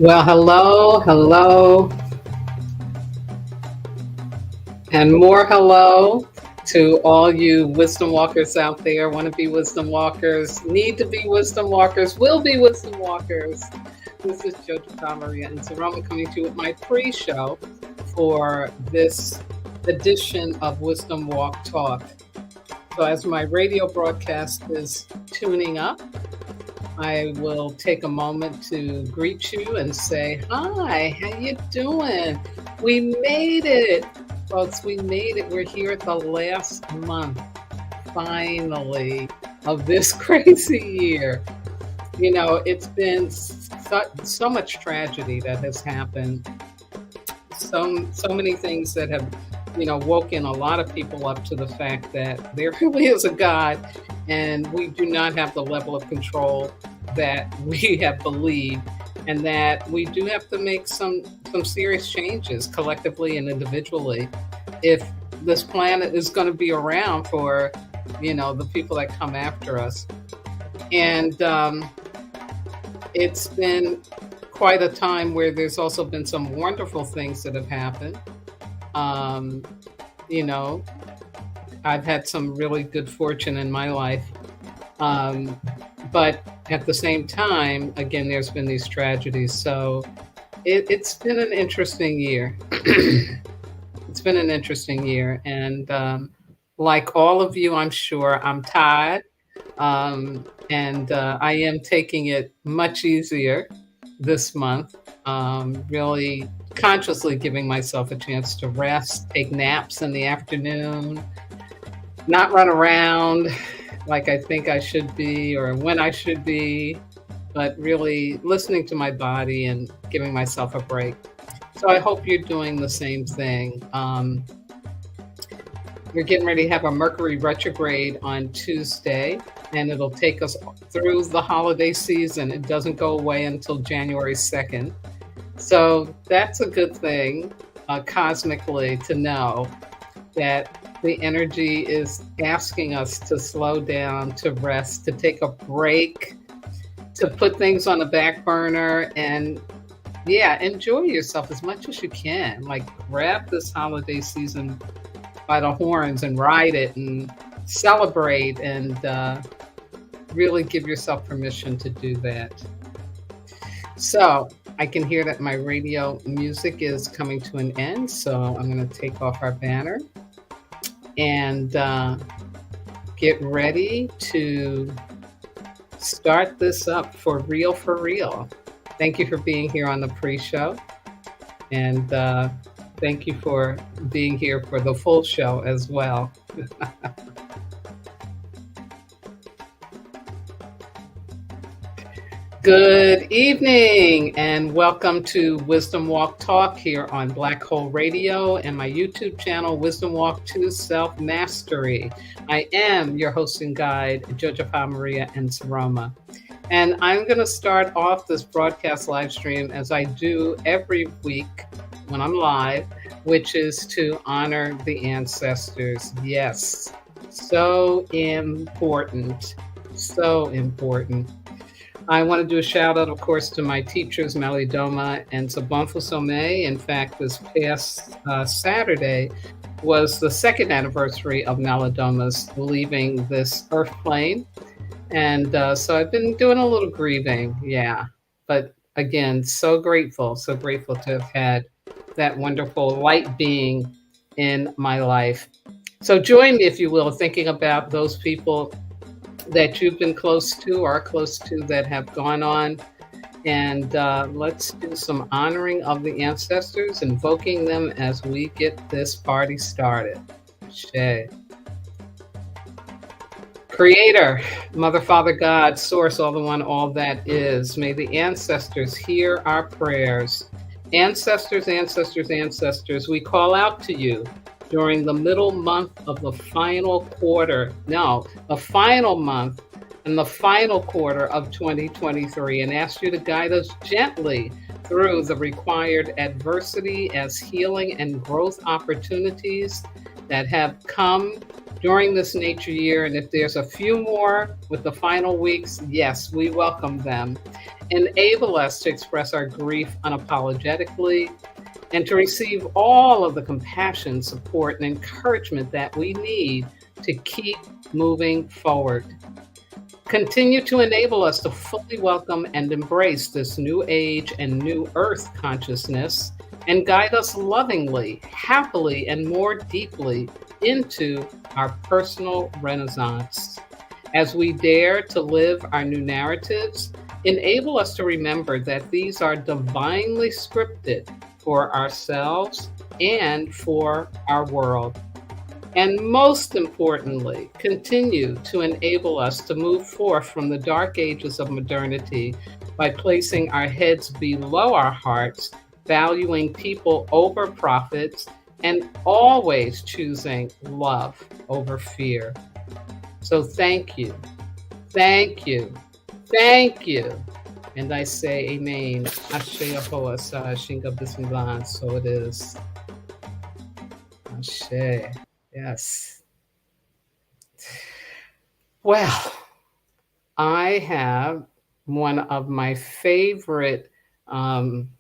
Well, hello, and more hello to all you wisdom walkers out there. Want to be wisdom walkers, need to be wisdom walkers, will be wisdom walkers. This is JoJo Maria and Saroma coming to you with my pre-show for this edition of Wisdom Walk Talk. So as my radio broadcast is tuning up, I will take a moment to greet you and say, hi, how you doing? We made it, folks, we made it. We're here at the last month, finally, of this crazy year. You know, it's been so much tragedy that has happened. So many things that have, woken a lot of people up to the fact that there really is a God, and we do not have the level of control that we have believed, and that we do have to make some serious changes collectively and individually if this planet is going to be around for, the people that come after us. And it's been quite a time where there's also been some wonderful things that have happened. I've had some really good fortune in my life. But at the same time, again, there's been these tragedies. So it's been an interesting year. It's been an interesting year. And like all of you, I'm sure, I'm tired. And I am taking it much easier this month. Really consciously giving myself a chance to rest, take naps in the afternoon, not run around like I think I should be or when I should be, but really listening to my body and giving myself a break. So I hope you're doing the same thing. We're getting ready to have a Mercury retrograde on Tuesday, and it'll take us through the holiday season. It doesn't go away until January 2nd. So that's a good thing, cosmically, to know that the energy is asking us to slow down, to rest, to take a break, to put things on the back burner, and enjoy yourself as much as you can. Like, grab this holiday season by the horns and ride it and celebrate, and really give yourself permission to do that. So I can hear that my radio music is coming to an end, so I'm going to take off our banner and get ready to start this up for real, for real. Thank you for being here on the pre-show, and thank you for being here for the full show as well. Good evening, and welcome to Wisdom Walk Talk here on Black Hole Radio and my YouTube channel, Wisdom Walk to Self Mastery. I am your host and guide, JoJo Maria and Saroma. And I'm going to start off this broadcast live stream as I do every week when I'm live, which is to honor the ancestors. Yes, so important, so important. I want to do a shout out, of course, to my teachers, Malidoma and Sabonfu Some. In fact, this past Saturday was the second anniversary of Malidoma's leaving this earth plane. And so I've been doing a little grieving, But again, so grateful to have had that wonderful light being in my life. So join me, if you will, thinking about those people that you've been close to, or are close to, that have gone on. And let's do some honoring of the ancestors, invoking them as we get this party started. Shay. Creator, Mother, Father, God, Source, all the one, all that is. May the ancestors hear our prayers. Ancestors, ancestors, ancestors, we call out to you during the middle month of the final quarter. No, the final month and the final quarter of 2023, and ask you to guide us gently through the required adversity as healing and growth opportunities that have come during this nature year. And if there's a few more with the final weeks, yes, we welcome them. Enable us to express our grief unapologetically and to receive all of the compassion, support, and encouragement that we need to keep moving forward. Continue to enable us to fully welcome and embrace this new age and new earth consciousness, and guide us lovingly, happily, and more deeply into our personal renaissance. As we dare to live our new narratives, enable us to remember that these are divinely scripted for ourselves and for our world. And most importantly, continue to enable us to move forth from the dark ages of modernity by placing our heads below our hearts, valuing people over profits, and always choosing love over fear. So thank you, thank you, thank you. And I say amen. Ashe Yahoah Sa Shinga Bismillah. So it is. Ashe. Yes. Well, I have one of my favorite program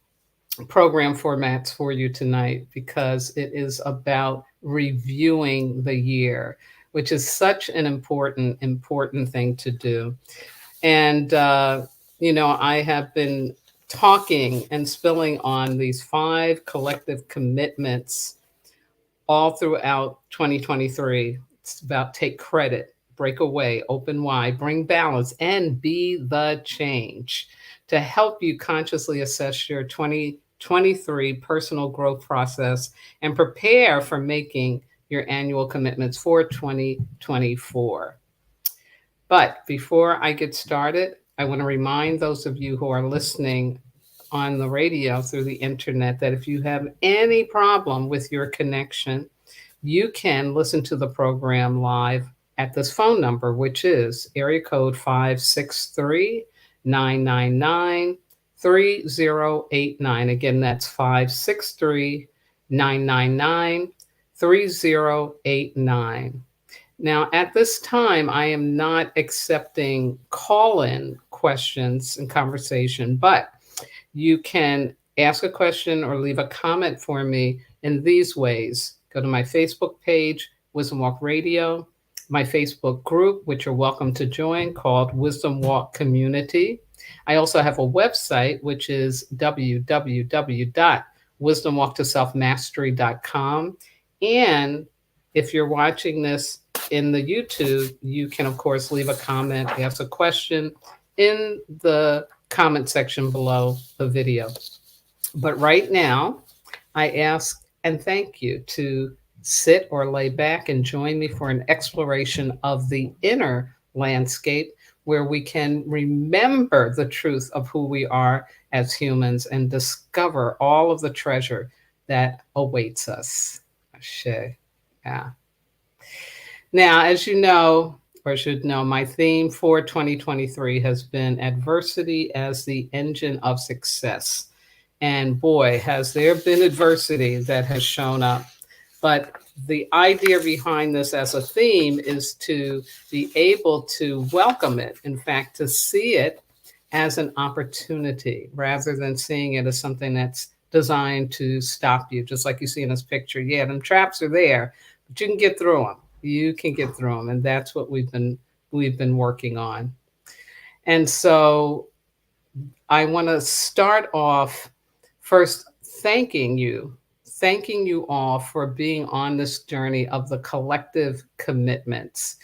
formats for you tonight, because it is about reviewing the year, which is such an important thing to do. And, I have been talking and spilling on these 5 collective commitments all throughout 2023. It's about take credit, break away, open wide, bring balance, and be the change, to help you consciously assess your 2023 personal growth process and prepare for making your annual commitments for 2024. But before I get started, I want to remind those of you who are listening on the radio through the internet that if you have any problem with your connection, you can listen to the program live at this phone number, which is area code 563-999-3089. Again, that's 563-999-3089. Now, at this time, I am not accepting call-in questions and conversation, but you can ask a question or leave a comment for me in these ways. Go to my Facebook page, Wisdom Walk Radio, my Facebook group, which you're welcome to join, called Wisdom Walk Community. I also have a website, which is www.wisdomwalktoselfmastery.com. And if you're watching this in the YouTube, you can, of course, leave a comment, ask a question in the comment section below the video. But right now, I ask and thank you to sit or lay back and join me for an exploration of the inner landscape, where we can remember the truth of who we are as humans and discover all of the treasure that awaits us. Ashe. Yeah. Now, as you know, or should know, my theme for 2023 has been adversity as the engine of success. And boy, has there been adversity that has shown up. But the idea behind this as a theme is to be able to welcome it. In fact, to see it as an opportunity rather than seeing it as something that's designed to stop you. Just like you see in this picture. Yeah, them traps are there, but you can get through them. You can get through them. And that's what we've been working on. And so I want to start off first thanking you all for being on this journey of the collective commitments.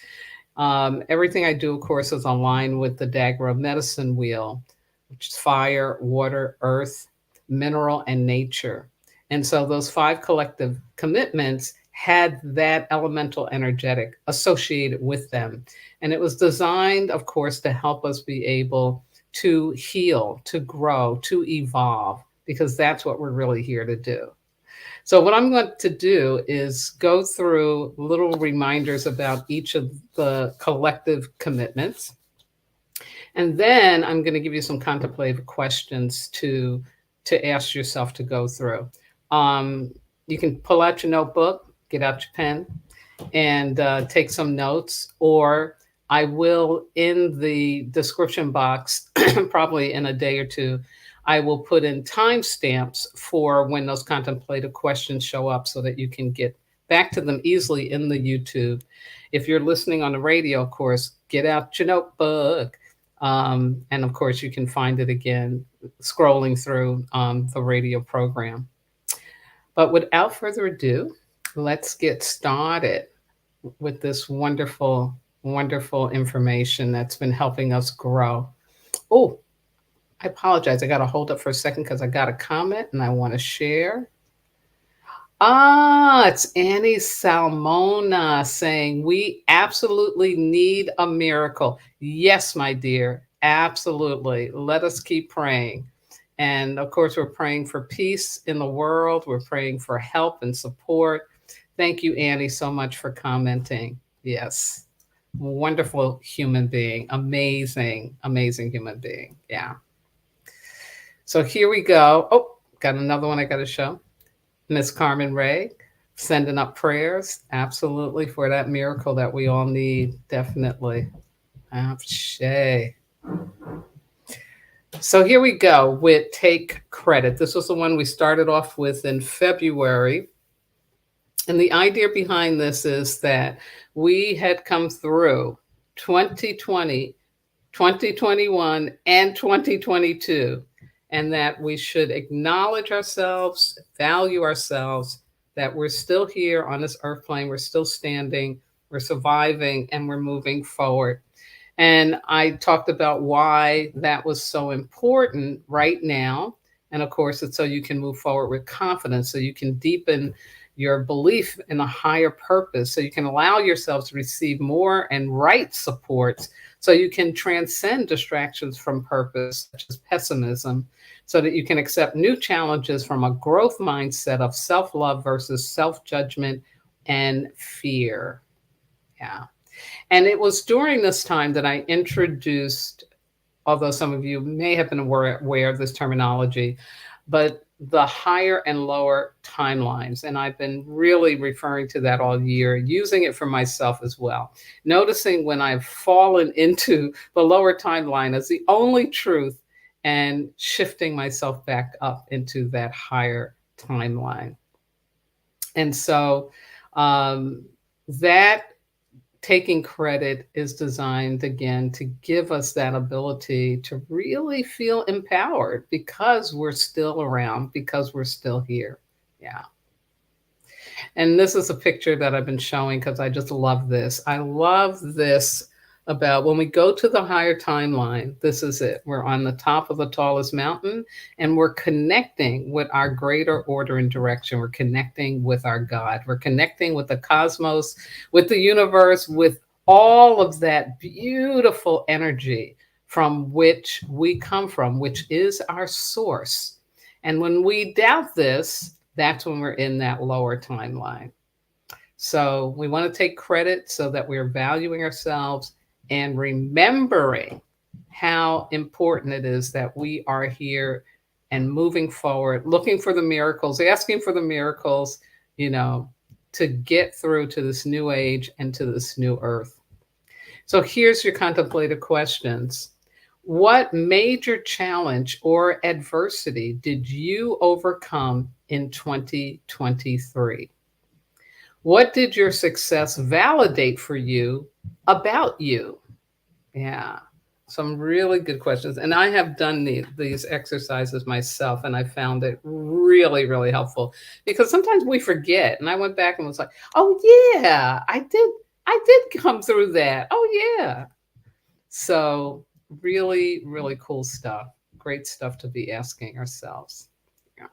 Everything I do, of course, is aligned with the Dagro medicine wheel, which is fire, water, earth, mineral, and nature. And so those 5 collective commitments had that elemental energetic associated with them. And it was designed, of course, to help us be able to heal, to grow, to evolve, because that's what we're really here to do. So, what I'm going to do is go through little reminders about each of the collective commitments. And then I'm going to give you some contemplative questions to ask yourself to go through. Um, you can pull out your notebook, get out your pen, and take some notes, or I will, in the description box, probably in a day or two, I will put in timestamps for when those contemplative questions show up so that you can get back to them easily in the YouTube. If you're listening on the radio, of course, get out your notebook. And of course, you can find it again scrolling through the radio program. But without further ado, let's get started with this wonderful, wonderful information that's been helping us grow. Oh, I apologize. I got to hold up for a second because I got a comment and I want to share. Ah, it's Annie Salmona saying, we absolutely need a miracle. Yes, my dear, absolutely. Let us keep praying. And of course, we're praying for peace in the world. We're praying for help and support. Thank you, Annie, so much for commenting. Yes. Wonderful human being. Amazing, amazing human being. Yeah. So here we go. Oh, got another one I got to show. Miss Carmen Ray, sending up prayers, absolutely, for that miracle that we all need, definitely. Shay. So here we go with Take Credit. This was the one we started off with in February. And the idea behind this is that we had come through 2020, 2021, and 2022, and that we should acknowledge ourselves, value ourselves, that we're still here on this earth plane, we're still standing, we're surviving, and we're moving forward. And I talked about why that was so important right now. And of course, it's so you can move forward with confidence, so you can deepen your belief in a higher purpose, so you can allow yourself to receive more and right supports, so you can transcend distractions from purpose, such as pessimism, so that you can accept new challenges from a growth mindset of self-love versus self-judgment and fear. Yeah. And it was during this time that I introduced, although some of you may have been aware of this terminology, but the higher and lower timelines. And I've been really referring to that all year, using it for myself as well. Noticing when I've fallen into the lower timeline as the only truth and shifting myself back up into that higher timeline. And so that taking credit is designed, again, to give us that ability to really feel empowered because we're still around, because we're still here. Yeah. And this is a picture that I've been showing because I just love this. I love this about when we go to the higher timeline, this is it. We're on the top of the tallest mountain and we're connecting with our greater order and direction. We're connecting with our God. We're connecting with the cosmos, with the universe, with all of that beautiful energy from which we come from, which is our source. And when we doubt this, that's when we're in that lower timeline. So we want to take credit so that we're valuing ourselves and remembering how important it is that we are here and moving forward, looking for the miracles, asking for the miracles, to get through to this new age and to this new earth. So here's your contemplative questions. What major challenge or adversity did you overcome in 2023? What did your success validate for you about you? Yeah, some really good questions. And I have done these exercises myself, and I found it really, really helpful because sometimes we forget. And I went back and was like, oh, yeah, I did come through that. Oh, yeah. So really, really cool stuff. Great stuff to be asking ourselves. Yeah.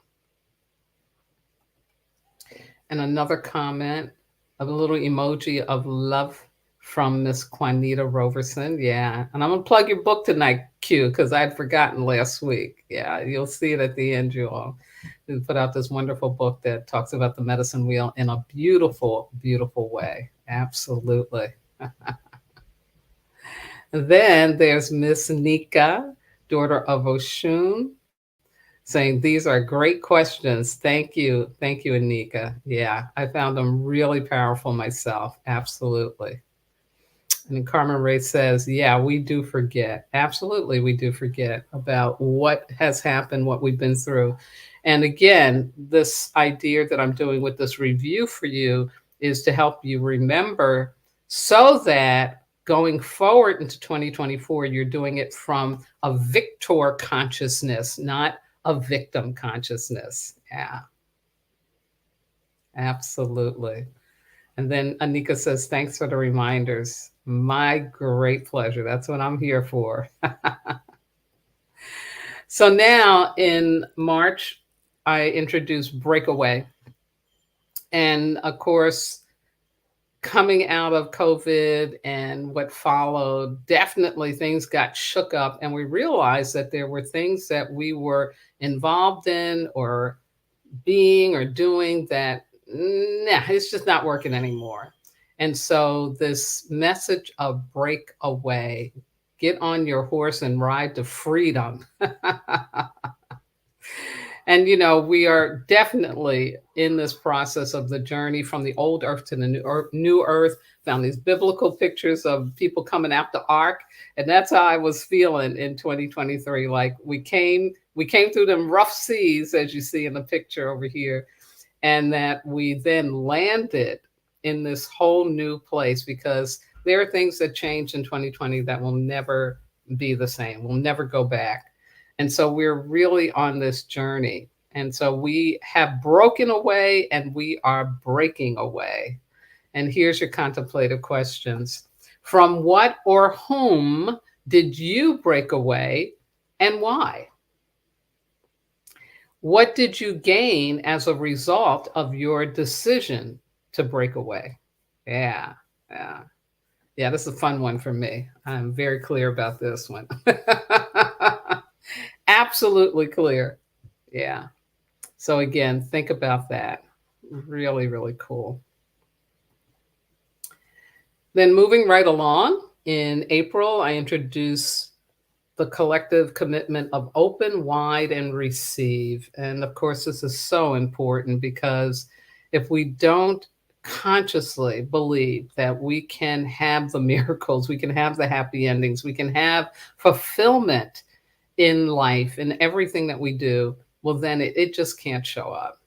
And another comment, a little emoji of love from Miss Juanita Roverson. Yeah. And I'm going to plug your book tonight, Q, because I'd forgotten last week. Yeah. You'll see it at the end, you all. We put out this wonderful book that talks about the medicine wheel in a beautiful, beautiful way. Absolutely. And then there's Miss Nika, daughter of Oshun, saying, these are great questions. Thank you. Thank you, Anika. Yeah, I found them really powerful myself. Absolutely. And then Carmen Ray says, yeah, we do forget. Absolutely, we do forget about what has happened, what we've been through. And again, this idea that I'm doing with this review for you is to help you remember so that going forward into 2024, you're doing it from a victor consciousness, not a victim consciousness. Yeah, absolutely. And then Anika says, thanks for the reminders. My great pleasure. That's what I'm here for. So now in March, I introduced Breakaway. And of course, coming out of COVID and what followed, definitely things got shook up. And we realized that there were things that we were involved in or being or doing that, nah, it's just not working anymore. And so this message of break away, get on your horse and ride to freedom. And, you know, we are definitely in this process of the journey from the old earth to the new earth. Found these biblical pictures of people coming out the ark. And that's how I was feeling in 2023. Like we came through them rough seas, as you see in the picture over here, and that we then landed in this whole new place, because there are things that changed in 2020 that will never be the same. We'll never go back. And so we're really on this journey. And so we have broken away and we are breaking away. And here's your contemplative questions. From what or whom did you break away and why? What did you gain as a result of your decision to break away? Yeah, yeah. Yeah, this is a fun one for me. I'm very clear about this one. Absolutely clear. Yeah. So again, think about that. Really, really cool. Then moving right along, in April, I introduced the collective commitment of open, wide, and receive. And of course, this is so important because if we don't consciously believe that we can have the miracles, we can have the happy endings, we can have fulfillment in life, in everything that we do, well, then it just can't show up.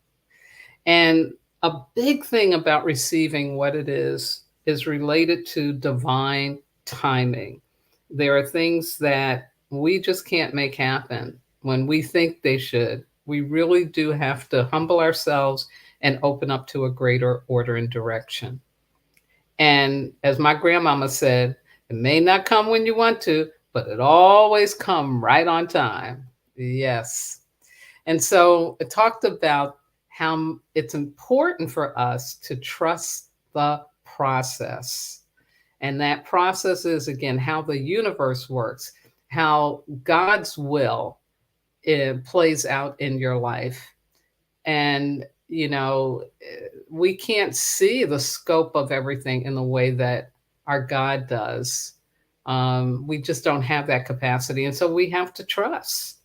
And a big thing about receiving what it is related to divine timing. There are things that we just can't make happen when we think they should. We really do have to humble ourselves and open up to a greater order and direction. And as my grandmama said, it may not come when you want to, but it always come right on time. Yes. And so it talked about how it's important for us to trust the process. And that process is, again, how the universe works, how God's will plays out in your life. And, you know, we can't see the scope of everything in the way that our God does. We just don't have that capacity. And so we have to trust.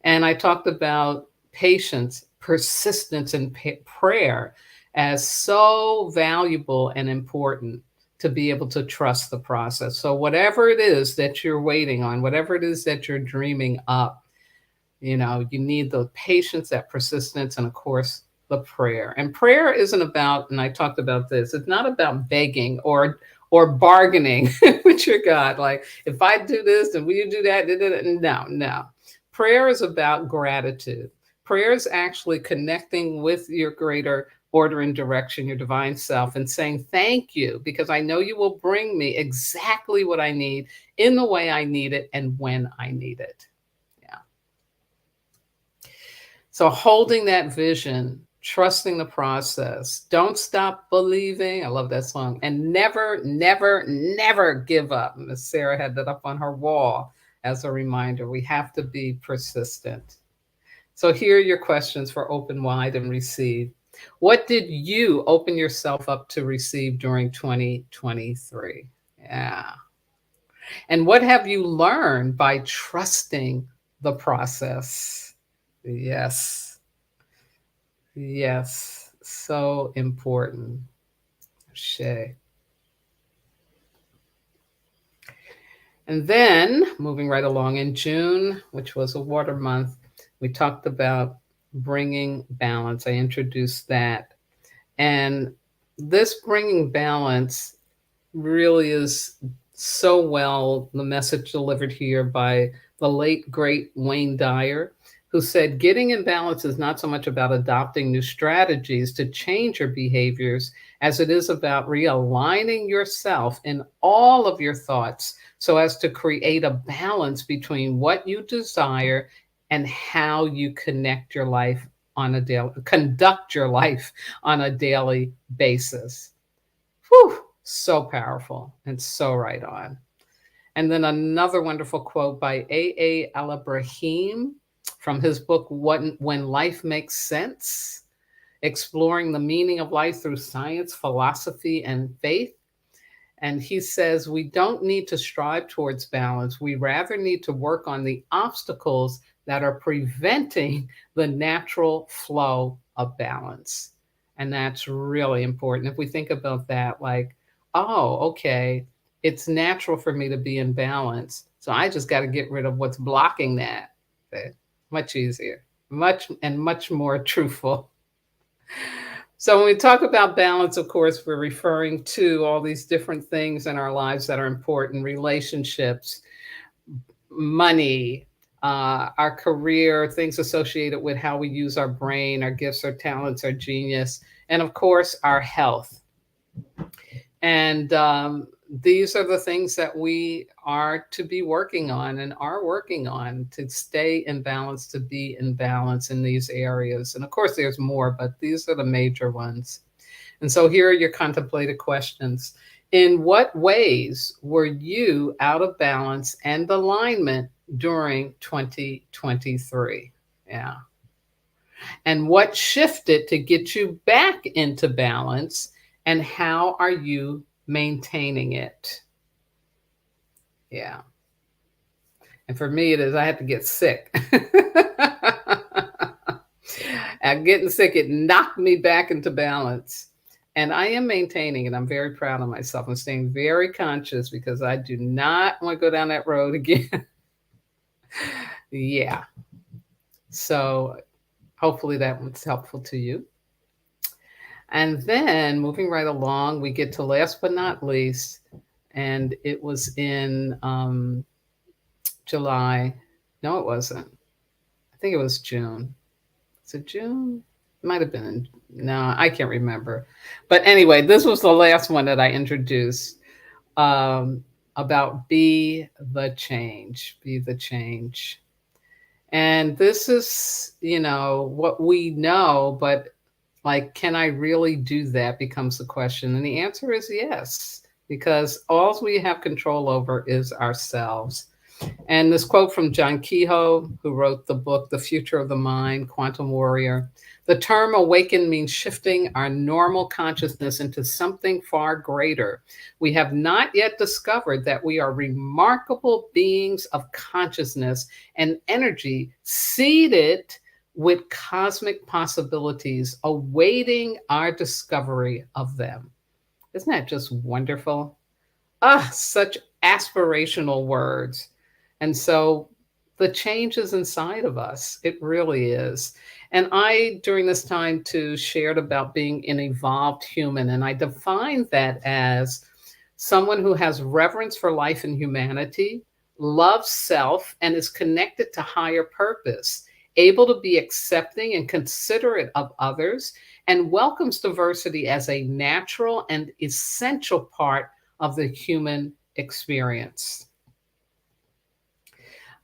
And I talked about patience, persistence, and prayer as so valuable and important to be able to trust the process. So whatever it is that you're waiting on, whatever it is that you're dreaming up, you know, you need the patience, that persistence, and of course, the prayer. And prayer isn't about, and I talked about this, it's not about begging or bargaining with your God. Like, if I do this, then will you do that? No. Prayer is about gratitude. Prayer is actually connecting with your greater order and direction, your divine self, and saying, thank you, because I know you will bring me exactly what I need in the way I need it and when I need it. Yeah. So holding that vision, trusting the process. Don't stop believing. I love that song. And never, never, never give up. Miss Sara had that up on her wall as a reminder. We have to be persistent. So here are your questions for open wide and receive. What did you open yourself up to receive during 2023? Yeah. And what have you learned by trusting the process? Yes. Yes. So important. Shay. And then moving right along in June, which was a water month, we talked about bringing balance. I introduced that. And this bringing balance really is so well the message delivered here by the late, great Wayne Dyer, who said, getting in balance is not so much about adopting new strategies to change your behaviors as it is about realigning yourself in all of your thoughts so as to create a balance between what you desire and how you connect your life on a daily, conduct your life on a daily basis. Whew, so powerful and so right on. And then another wonderful quote by A. Al-Ibrahim from his book, When Life Makes Sense, Exploring the Meaning of Life Through Science, Philosophy, and Faith. And he says, we don't need to strive towards balance. We rather need to work on the obstacles that are preventing the natural flow of balance. And that's really important. If we think about that, like, oh, okay, it's natural for me to be in balance. So I just got to get rid of what's blocking that. Okay. Much easier, much more truthful. So when we talk about balance, of course, we're referring to all these different things in our lives that are important: relationships, money, our career, things associated with how we use our brain, our gifts, our talents, our genius, and of course, our health. And these are the things that we are to be working on and are working on to stay in balance, to be in balance in these areas. And of course, there's more, but these are the major ones. And so here are your contemplative questions. In what ways were you out of balance and alignment during 2023? Yeah. And what shifted to get you back into balance? And how are you maintaining it? Yeah. And for me, it is I had to get sick. And getting sick, it knocked me back into balance. And I am maintaining it. I'm very proud of myself. I'm staying very conscious because I do not want to go down that road again. Yeah. So hopefully that was helpful to you. And then moving right along, we get to last but not least, and it was in July. No, it wasn't. I think it was June. Is it June? It might have been. No, I can't remember. But anyway, this was the last one that I introduced about be the change, be the change. And this is, what we know, but like, can I really do that becomes the question. And the answer is yes, because all we have control over is ourselves. And this quote from John Kehoe, who wrote the book, The Future of the Mind, Quantum Warrior. The term awaken means shifting our normal consciousness into something far greater. We have not yet discovered that we are remarkable beings of consciousness and energy seated with cosmic possibilities awaiting our discovery of them. Isn't that just wonderful? Ah, such aspirational words. And so the change is inside of us. It really is. And I, during this time too, shared about being an evolved human. And I defined that as someone who has reverence for life and humanity, loves self, and is connected to higher purpose, able to be accepting and considerate of others, and welcomes diversity as a natural and essential part of the human experience.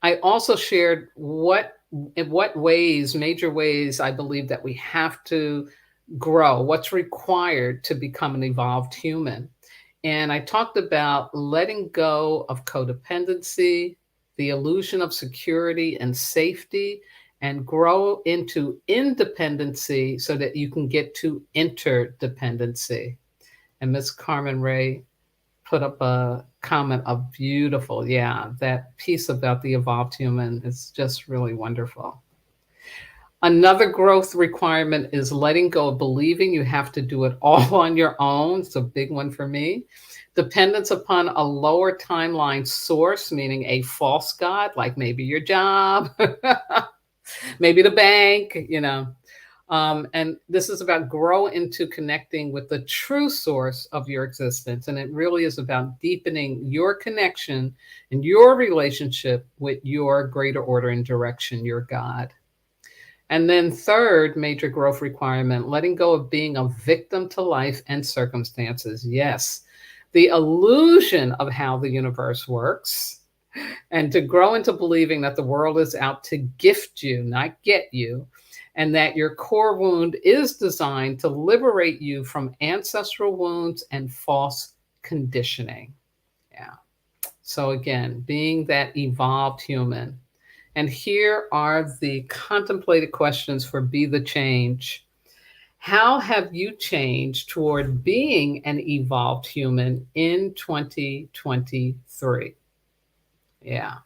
I also shared what in what ways, major ways, I believe that we have to grow, what's required to become an evolved human. And I talked about letting go of codependency, the illusion of security and safety, and grow into independency so that you can get to interdependency. And Miss Carmen Ray put up a comment of beautiful. Yeah, that piece about the evolved human is just really wonderful. Another growth requirement is letting go of believing you have to do it all on your own. It's a big one for me. Dependence upon a lower timeline source, meaning a false God, like maybe your job, maybe the bank, and this is about grow into connecting with the true source of your existence. And it really is about deepening your connection and your relationship with your greater order and direction, your God. And then third major growth requirement, letting go of being a victim to life and circumstances. Yes, the illusion of how the universe works, and to grow into believing that the world is out to gift you, not get you, and that your core wound is designed to liberate you from ancestral wounds and false conditioning. Yeah. So again, being that evolved human. And here are the contemplated questions for Be the Change. How have you changed toward being an evolved human in 2023? Yeah.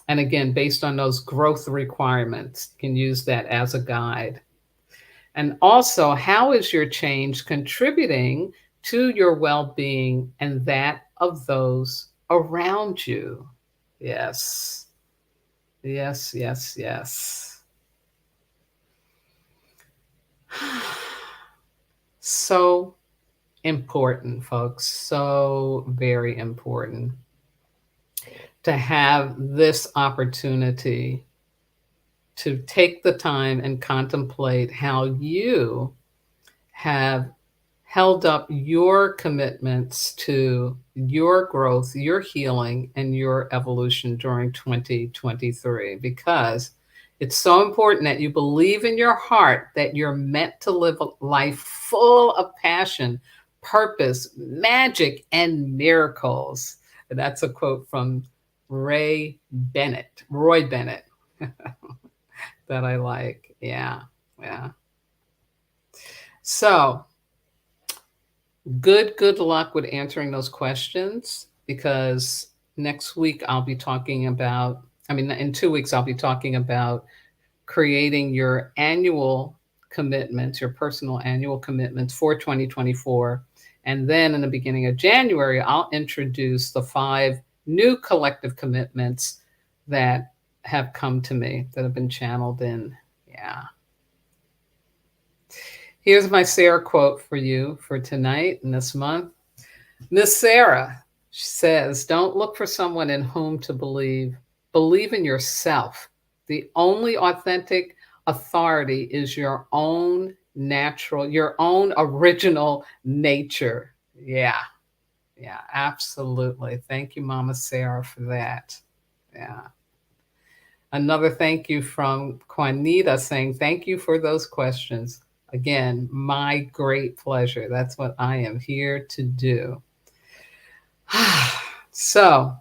And again, based on those growth requirements, you can use that as a guide. And also, how is your change contributing to your well being and that of those around you? Yes, yes, yes, yes. So important, folks. So very important to have this opportunity to take the time and contemplate how you have held up your commitments to your growth, your healing, and your evolution during 2023, because it's so important that you believe in your heart that you're meant to live a life full of passion, purpose, magic, and miracles. And that's a quote from Roy Bennett, that I like. Yeah, yeah. So, good luck with answering those questions, because next week I'll be talking about, I mean, in 2 weeks, I'll be talking about creating your annual commitments, your personal annual commitments for 2024. And then in the beginning of January, I'll introduce the 5 new collective commitments that have come to me, that have been channeled in. Yeah. Here's my Sarah quote for you for tonight and this month. Miss Sarah says, don't look for someone in whom to believe. Believe in yourself. The only authentic authority is your own natural, your own original nature. Yeah, yeah, absolutely. Thank you, Mama Sarah, for that. Yeah. Another thank you from Juanita saying, thank you for those questions. Again, my great pleasure. That's what I am here to do. So,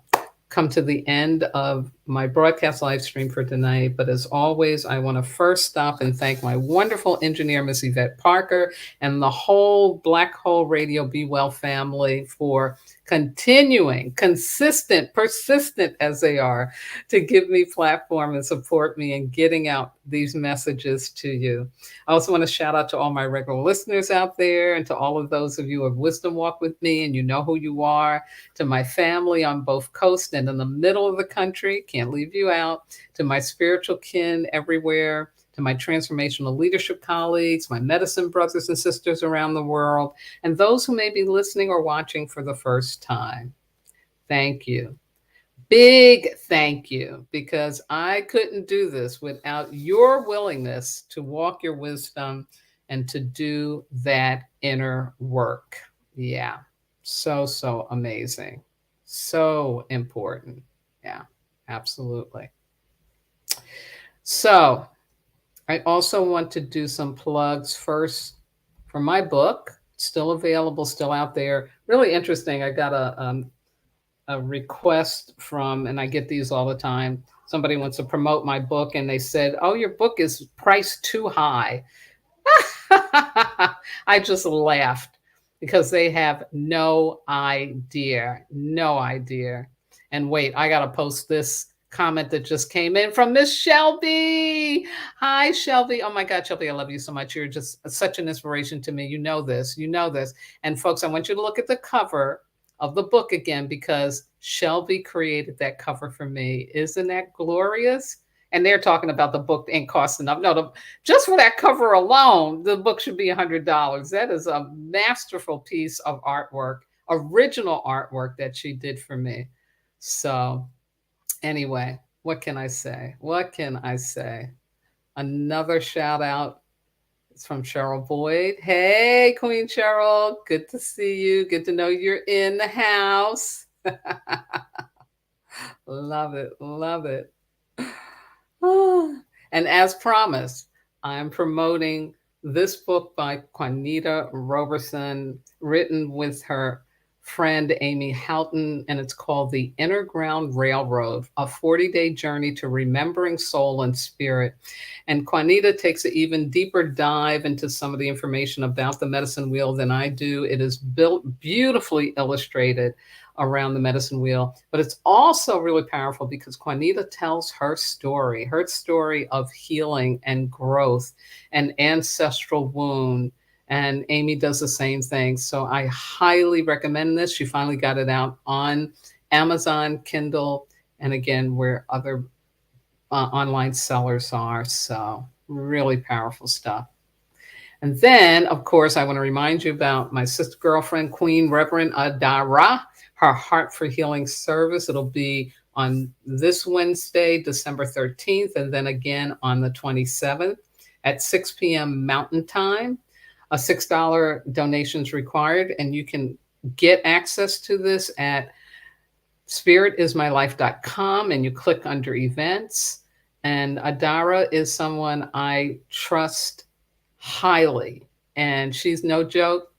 come to the end of my broadcast live stream for tonight. But as always, I want to first stop and thank my wonderful engineer, Miss Yvette Parker, and the whole Black Hole Radio Be Well family for continuing, consistent, persistent as they are, to give me platform and support me in getting out these messages to you. I also want to shout out to all my regular listeners out there, and to all of those of you who have wisdom walk with me and you know who you are, to my family on both coasts and in the middle of the country, can't leave you out, to my spiritual kin everywhere, to my transformational leadership colleagues, my medicine brothers and sisters around the world, and those who may be listening or watching for the first time. Thank you. Big thank you, because I couldn't do this without your willingness to walk your wisdom and to do that inner work. Yeah. So amazing. So important. Yeah, absolutely. So I also want to do some plugs first for my book. Still available, still out there. Really interesting. I got a request from, and I get these all the time. Somebody wants to promote my book, and they said, "Oh, your book is priced too high." I just laughed because they have no idea, no idea. And wait, I got to post this comment that just came in from Miss Shelby. Hi, Shelby. Oh my God, Shelby, I love you so much. You're just such an inspiration to me. You know this, you know this. And folks, I want you to look at the cover of the book again because Shelby created that cover for me. Isn't that glorious? And they're talking about the book ain't cost enough. No, just for that cover alone, the book should be $100. That is a masterful piece of artwork, original artwork that she did for me. So, anyway, what can I say? What can I say? Another shout out is from Cheryl Boyd. Hey, Queen Cheryl, good to see you. Good to know you're in the house. Love it, love it. And as promised, I'm promoting this book by Juanita Roberson, written with her friend Amy Houghton, and it's called The Inner-Ground Railroad, a 40-day journey to remembering soul and spirit. And Juanita takes an even deeper dive into some of the information about the medicine wheel than I do. It is built beautifully illustrated around the medicine wheel, but it's also really powerful because Juanita tells her story of healing and growth and ancestral wound. And Amy does the same thing. So I highly recommend this. She finally got it out on Amazon, Kindle, and again, where other online sellers are. So really powerful stuff. And then, of course, I want to remind you about my sister girlfriend, Queen Reverend Adara, her Heart for Healing service. It'll be on this Wednesday, December 13th, and then again on the 27th at 6 p.m. Mountain Time. A $6 donations required, and you can get access to this at spiritismylife.com, and you click under events. And Adara is someone I trust highly, and she's no joke,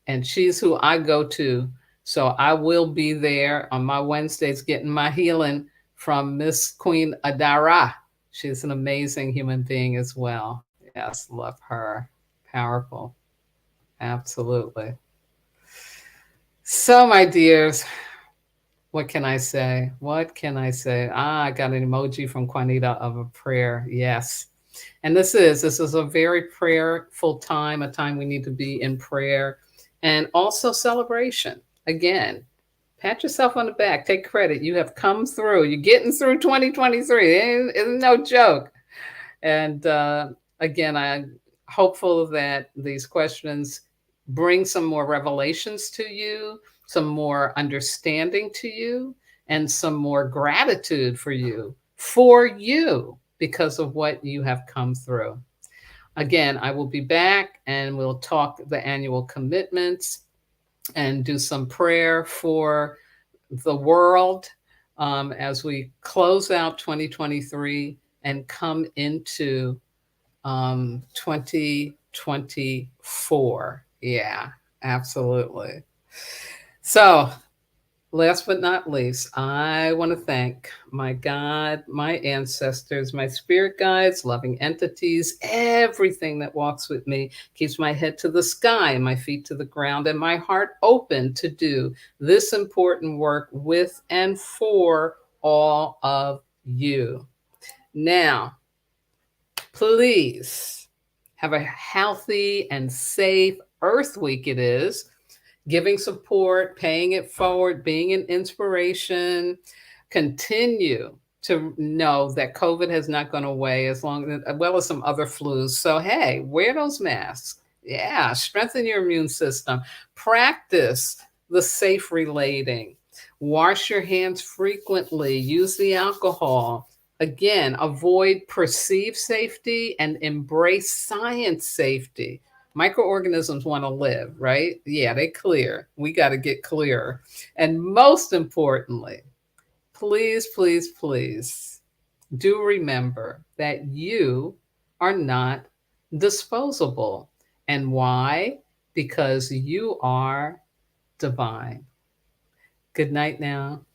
and she's who I go to. So I will be there on my Wednesdays getting my healing from Miss Queen Adara. She's an amazing human being as well. Yes, love her. Powerful. Absolutely. So, my dears, what can I say? What can I say? I got an emoji from Juanita of a prayer. Yes. And this is a very prayerful time, a time we need to be in prayer and also celebration. Again, pat yourself on the back, take credit. You have come through. You're getting through 2023. It's no joke. And again, I'm hopeful that these questions bring some more revelations to you, some more understanding to you, and some more gratitude for you because of what you have come through. Again, I will be back and we'll talk the annual commitments and do some prayer for the world as we close out 2023 and come into 2024. Yeah, absolutely. So, last but not least, I want to thank my God, my ancestors, my spirit guides, loving entities, everything that walks with me, keeps my head to the sky, my feet to the ground, and my heart open to do this important work with and for all of you. Now, please have a healthy and safe Earth Week it is. Giving support, paying it forward, being an inspiration. Continue to know that COVID has not gone away as well as some other flus. So, hey, wear those masks. Yeah, strengthen your immune system. Practice the safe relating. Wash your hands frequently. Use the alcohol. Again, avoid perceived safety and embrace science safety. Microorganisms want to live, right? Yeah, they clear. We got to get clearer. And most importantly, please, please, please do remember that you are not disposable. And why? Because you are divine. Good night now.